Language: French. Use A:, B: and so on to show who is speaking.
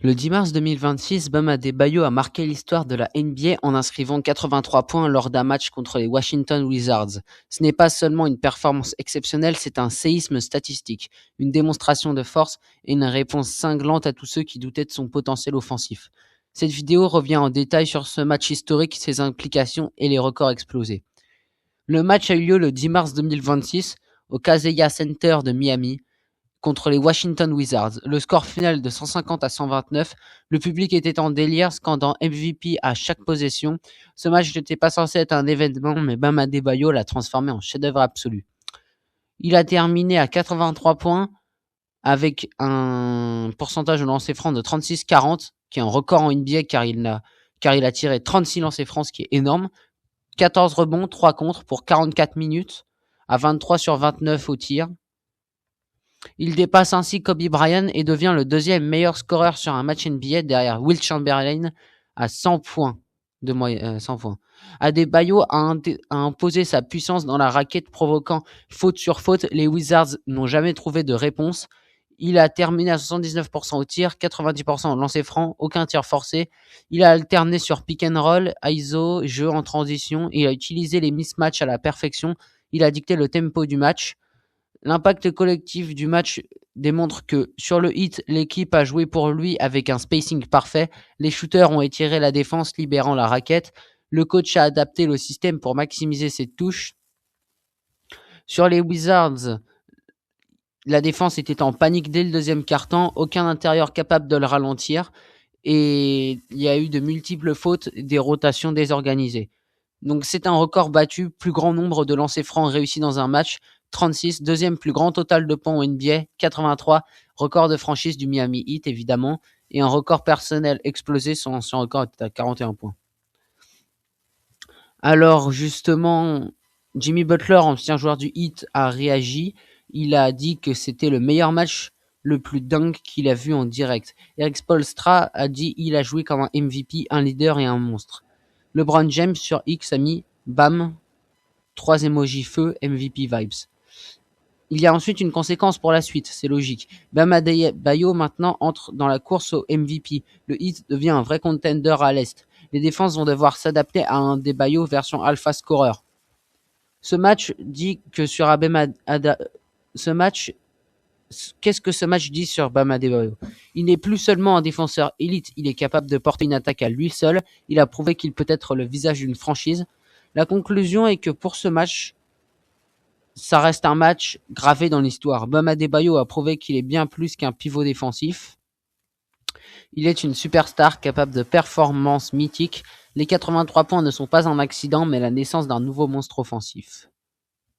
A: Le 10 mars 2026, Bam Adebayo a marqué l'histoire de la NBA en inscrivant 83 points lors d'un match contre les Washington Wizards. Ce n'est pas seulement une performance exceptionnelle, c'est un séisme statistique, une démonstration de force et une réponse cinglante à tous ceux qui doutaient de son potentiel offensif. Cette vidéo revient en détail sur ce match historique, ses implications et les records explosés. Le match a eu lieu le 10 mars 2026 au Kaseya Center de Miami contre les Washington Wizards. Le score final de 150 à 129. Le public était en délire, scandant MVP à chaque possession. Ce match n'était pas censé être un événement, mais Bam Adebayo l'a transformé en chef-d'œuvre absolu. Il a terminé à 83 points avec un pourcentage de lancers francs de 36-40, qui est un record en NBA car il a tiré 36 lancers francs, ce qui est énorme. 14 rebonds, 3 contre pour 44 minutes, à 23 sur 29 au tir. Il dépasse ainsi Kobe Bryant et devient le deuxième meilleur scoreur sur un match NBA derrière Wilt Chamberlain à 100 points. 100 points. Adebayo a imposé sa puissance dans la raquette, provoquant faute sur faute. Les Wizards n'ont jamais trouvé de réponse. Il a terminé à 79% au tir, 90% au lancer franc, aucun tir forcé. Il a alterné sur pick and roll, ISO, jeu en transition. Il a utilisé les mismatchs à la perfection. Il a dicté le tempo du match. L'impact collectif du match démontre que sur le hit, l'équipe a joué pour lui avec un spacing parfait. Les shooters ont étiré la défense, libérant la raquette. Le coach a adapté le système pour maximiser ses touches. Sur les Wizards, la défense était en panique dès le deuxième quart-temps. Aucun intérieur capable de le ralentir. Et il y a eu de multiples fautes, des rotations désorganisées. Donc c'est un record battu, plus grand nombre de lancers francs réussis dans un match, 36, deuxième plus grand total de points au NBA, 83, record de franchise du Miami Heat évidemment, et un record personnel explosé, son record était à 41 points. Alors justement, Jimmy Butler, ancien joueur du Heat, a réagi, il a dit que c'était le meilleur match le plus dingue qu'il a vu en direct. Eric Spoelstra a dit il a joué comme un MVP, un leader et un monstre. LeBron James sur X a mis bam, 3 emojis feu, MVP vibes. Il y a ensuite une conséquence pour la suite, c'est logique. Bam Adebayo maintenant entre dans la course au MVP. Le Heat devient un vrai contender à l'Est. Les défenses vont devoir s'adapter à un Adebayo version alpha scorer. Ce match dit que sur qu'est-ce que ce match dit sur Bam Adebayo? Il n'est plus seulement un défenseur élite, il est capable de porter une attaque à lui seul. Il a prouvé qu'il peut être le visage d'une franchise. La conclusion est que pour ce match, ça reste un match gravé dans l'histoire. Bam Adebayo a prouvé qu'il est bien plus qu'un pivot défensif. Il est une superstar capable de performances mythiques. Les 83 points ne sont pas un accident, mais la naissance d'un nouveau monstre offensif.